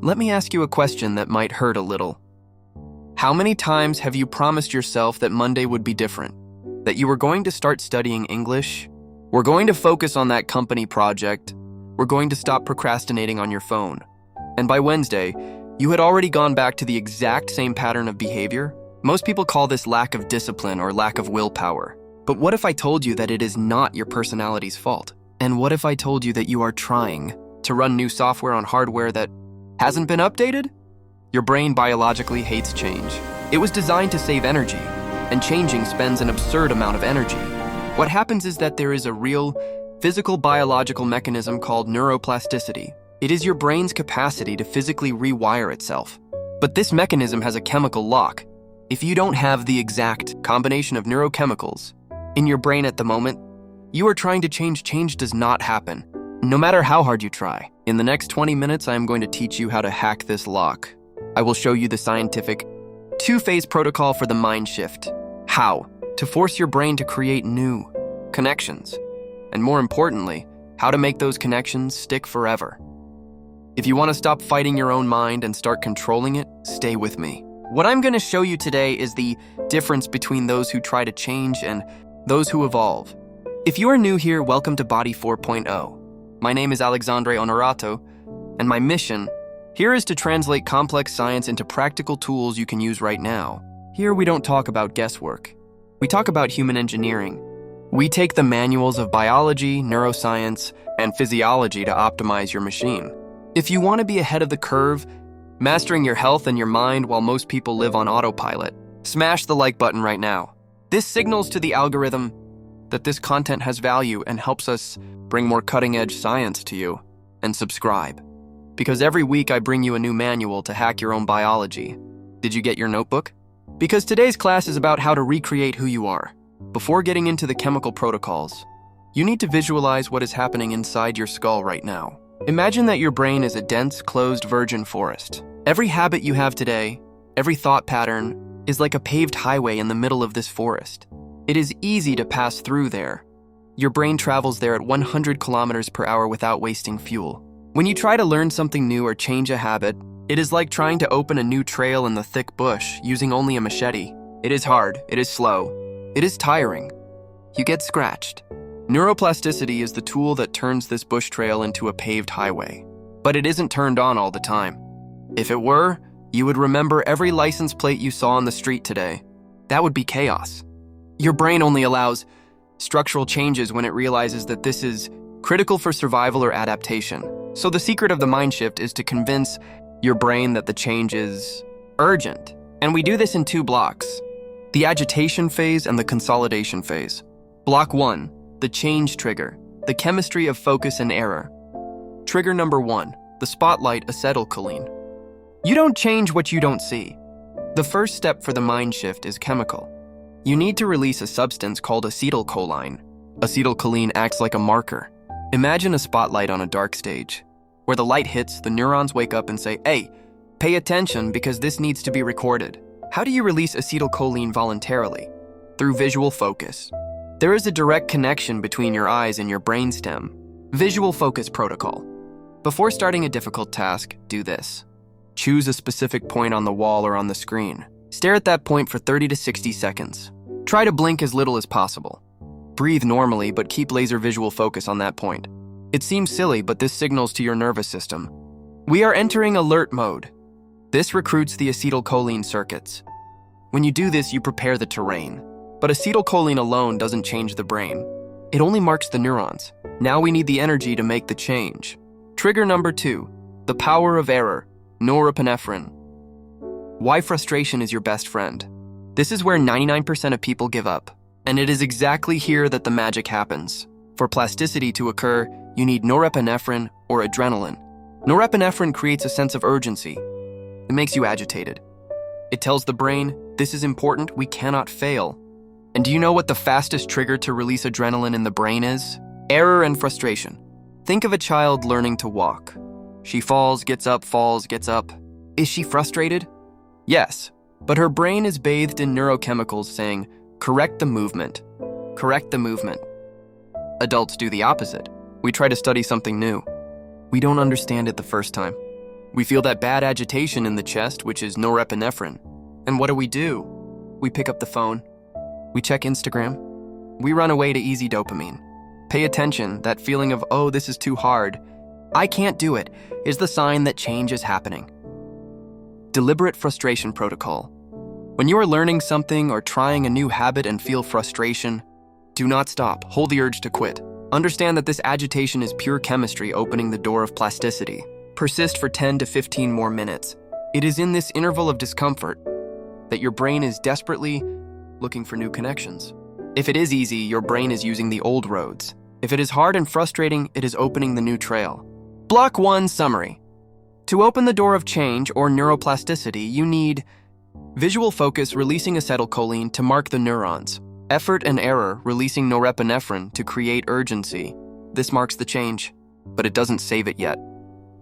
Let me ask you a question that might hurt a little. How many times have you promised yourself that Monday would be different? That you were going to start studying English? We're going to focus on that company project. We're going to stop procrastinating on your phone. And by Wednesday, you had already gone back to the exact same pattern of behavior? Most people call this lack of discipline or lack of willpower. But what if I told you that it is not your personality's fault? And what if I told you that you are trying to run new software on hardware that hasn't been updated? Your brain biologically hates change. It was designed to save energy, and changing spends an absurd amount of energy. What happens is that there is a real physical biological mechanism called neuroplasticity. It is your brain's capacity to physically rewire itself. But this mechanism has a chemical lock. If you don't have the exact combination of neurochemicals in your brain at the moment, you are trying to change does not happen, no matter how hard you try. In the next 20 minutes, I am going to teach you how to hack this lock. I will show you the scientific two-phase protocol for the mind shift. How to force your brain to create new connections. And more importantly, how to make those connections stick forever. If you want to stop fighting your own mind and start controlling it, stay with me. What I'm going to show you today is the difference between those who try to change and those who evolve. If you are new here, welcome to Body 4.0. My name is Alexandre Honorato, and my mission here is to translate complex science into practical tools you can use right now. Here we don't talk about guesswork. We talk about human engineering. We take the manuals of biology, neuroscience, and physiology to optimize your machine. If you want to be ahead of the curve, mastering your health and your mind while most people live on autopilot, smash the like button right now. This signals to the algorithm that this content has value and helps us bring more cutting-edge science to you. And subscribe. Because every week I bring you a new manual to hack your own biology. Did you get your notebook? Because today's class is about how to recreate who you are. Before getting into the chemical protocols, you need to visualize what is happening inside your skull right now. Imagine that your brain is a dense, closed virgin forest. Every habit you have today, every thought pattern, is like a paved highway in the middle of this forest. It is easy to pass through there. Your brain travels there at 100 kilometers per hour without wasting fuel. When you try to learn something new or change a habit, it is like trying to open a new trail in the thick bush using only a machete. It is hard, it is slow, it is tiring. You get scratched. Neuroplasticity is the tool that turns this bush trail into a paved highway. But it isn't turned on all the time. If it were, you would remember every license plate you saw on the street today. That would be chaos. Your brain only allows structural changes when it realizes that this is critical for survival or adaptation. So the secret of the mind shift is to convince your brain that the change is urgent. And we do this in 2 blocks: the agitation phase and the consolidation phase. Block 1, the change trigger, the chemistry of focus and error. Trigger number 1, the spotlight acetylcholine. You don't change what you don't see. The first step for the mind shift is chemical. You need to release a substance called acetylcholine. Acetylcholine acts like a marker. Imagine a spotlight on a dark stage. Where the light hits, the neurons wake up and say, "Hey, pay attention because this needs to be recorded." How do you release acetylcholine voluntarily? Through visual focus. There is a direct connection between your eyes and your brainstem. Visual focus protocol. Before starting a difficult task, do this. Choose a specific point on the wall or on the screen. Stare at that point for 30 to 60 seconds. Try to blink as little as possible. Breathe normally, but keep laser visual focus on that point. It seems silly, but this signals to your nervous system. We are entering alert mode. This recruits the acetylcholine circuits. When you do this, you prepare the terrain. But acetylcholine alone doesn't change the brain. It only marks the neurons. Now we need the energy to make the change. Trigger number 2, the power of error, norepinephrine. Why frustration is your best friend. This is where 99% of people give up. And it is exactly here that the magic happens. For plasticity to occur, you need norepinephrine or adrenaline. Norepinephrine creates a sense of urgency. It makes you agitated. It tells the brain, this is important, we cannot fail. And do you know what the fastest trigger to release adrenaline in the brain is? Error and frustration. Think of a child learning to walk. She falls, gets up, falls, gets up. Is she frustrated? Yes, but her brain is bathed in neurochemicals saying, correct the movement. Correct the movement. Adults do the opposite. We try to study something new. We don't understand it the first time. We feel that bad agitation in the chest, which is norepinephrine. And what do? We pick up the phone. We check Instagram. We run away to easy dopamine. Pay attention, that feeling of, oh, this is too hard, I can't do it, is the sign that change is happening. Deliberate frustration protocol. When you are learning something or trying a new habit and feel frustration, do not stop, hold the urge to quit. Understand that this agitation is pure chemistry opening the door of plasticity. Persist for 10 to 15 more minutes. It is in this interval of discomfort that your brain is desperately looking for new connections. If it is easy, your brain is using the old roads. If it is hard and frustrating, it is opening the new trail. Block 1 summary. To open the door of change or neuroplasticity, you need visual focus releasing acetylcholine to mark the neurons. Effort and error releasing norepinephrine to create urgency. This marks the change, but it doesn't save it yet.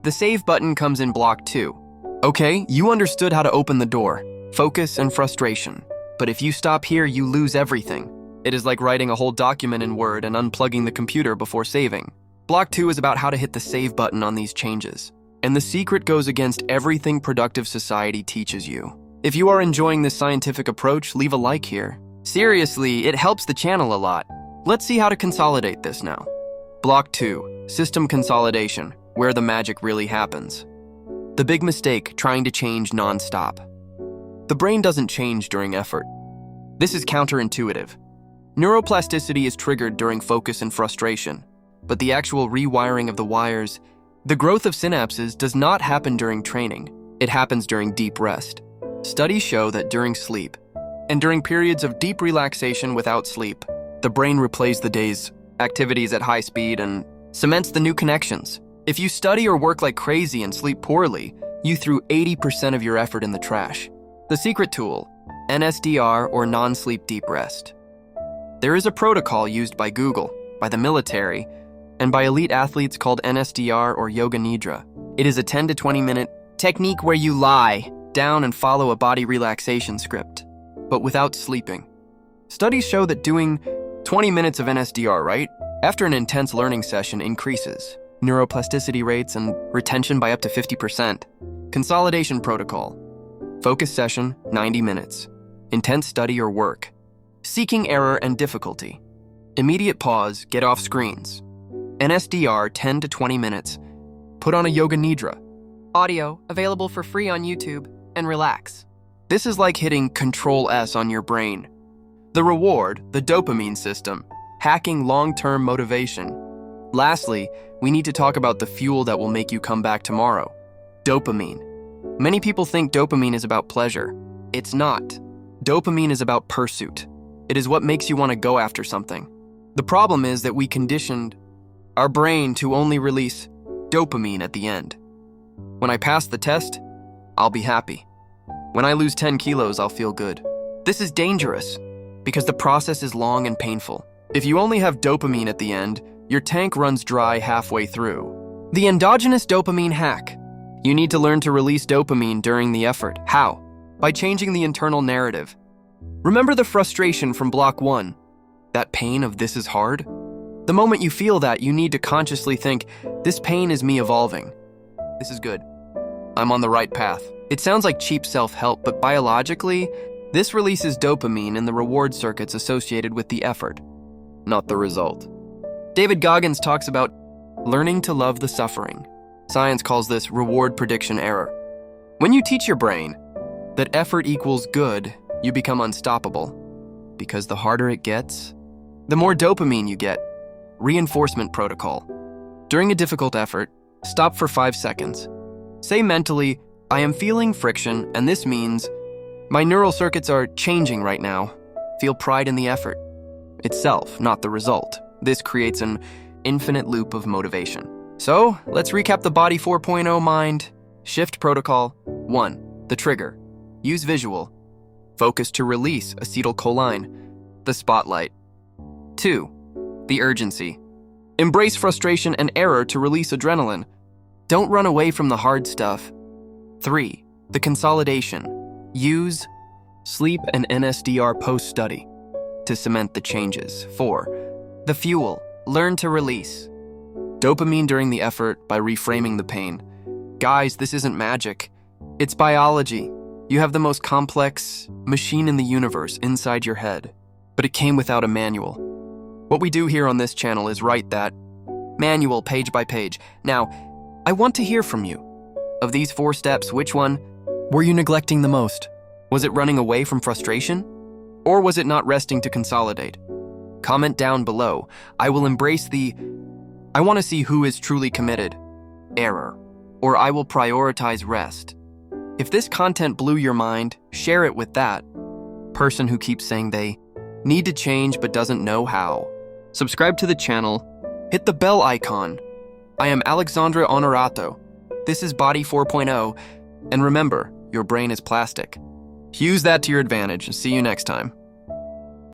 The save button comes in block 2. Okay, you understood how to open the door. Focus and frustration. But if you stop here, you lose everything. It is like writing a whole document in Word and unplugging the computer before saving. Block 2 is about how to hit the save button on these changes. And the secret goes against everything productive society teaches you. If you are enjoying this scientific approach, leave a like here. Seriously, it helps the channel a lot. Let's see how to consolidate this now. Block 2, system consolidation, where the magic really happens. The big mistake, trying to change non-stop. The brain doesn't change during effort. This is counterintuitive. Neuroplasticity is triggered during focus and frustration, but the actual rewiring of the wires, the growth of synapses does not happen during training. It happens during deep rest. Studies show that during sleep, and during periods of deep relaxation without sleep, the brain replays the day's activities at high speed and cements the new connections. If you study or work like crazy and sleep poorly, you threw 80% of your effort in the trash. The secret tool, NSDR or non-sleep deep rest. There is a protocol used by Google, by the military, and by elite athletes called NSDR or Yoga Nidra. It is a 10 to 20 minute technique where you lie down and follow a body relaxation script, but without sleeping. Studies show that doing 20 minutes of NSDR, right, after an intense learning session increases neuroplasticity rates and retention by up to 50%. Consolidation protocol. Focus session, 90 minutes. Intense study or work. Seeking error and difficulty. Immediate pause, get off screens. NSDR, 10 to 20 minutes. Put on a Yoga Nidra. Audio, available for free on YouTube, and relax. This is like hitting Control S on your brain. The reward, the dopamine system, hacking long-term motivation. Lastly, we need to talk about the fuel that will make you come back tomorrow. Dopamine. Many people think dopamine is about pleasure. It's not. Dopamine is about pursuit. It is what makes you want to go after something. The problem is that we conditioned our brain to only release dopamine at the end. When I pass the test, I'll be happy. When I lose 10 kilos, I'll feel good. This is dangerous because the process is long and painful. If you only have dopamine at the end, your tank runs dry halfway through. The endogenous dopamine hack. You need to learn to release dopamine during the effort. How? By changing the internal narrative. Remember the frustration from block 1, that pain of this is hard? The moment you feel that, you need to consciously think, this pain is me evolving. This is good. I'm on the right path. It sounds like cheap self-help, but biologically, this releases dopamine in the reward circuits associated with the effort, not the result. David Goggins talks about learning to love the suffering. Science calls this reward prediction error. When you teach your brain that effort equals good, you become unstoppable. Because the harder it gets, the more dopamine you get. Reinforcement protocol. During a difficult effort, stop for 5 seconds. Say mentally, I am feeling friction, and this means my neural circuits are changing right now. Feel pride in the effort itself, not the result. This creates an infinite loop of motivation. So, let's recap the Body 4.0 mind shift protocol. 1. The trigger. Use visual. Focus to release acetylcholine, the spotlight. 2. The urgency. Embrace frustration and error to release adrenaline. Don't run away from the hard stuff. 3. The consolidation. Use sleep and NSDR post-study to cement the changes. 4. The fuel. Learn to release dopamine during the effort by reframing the pain. Guys, this isn't magic. It's biology. You have the most complex machine in the universe inside your head, but it came without a manual. What we do here on this channel is write that manual page by page. Now, I want to hear from you. Of these 4 steps, which one were you neglecting the most? Was it running away from frustration? Or was it not resting to consolidate? Comment down below. I will embrace I want to see who is truly committed. Error. Or I will prioritize rest. If this content blew your mind, share it with that person who keeps saying they need to change but doesn't know how. Subscribe to the channel. Hit the bell icon. I am Alexandra Honorato. This is Body 4.0. And remember, your brain is plastic. Use that to your advantage. See you next time.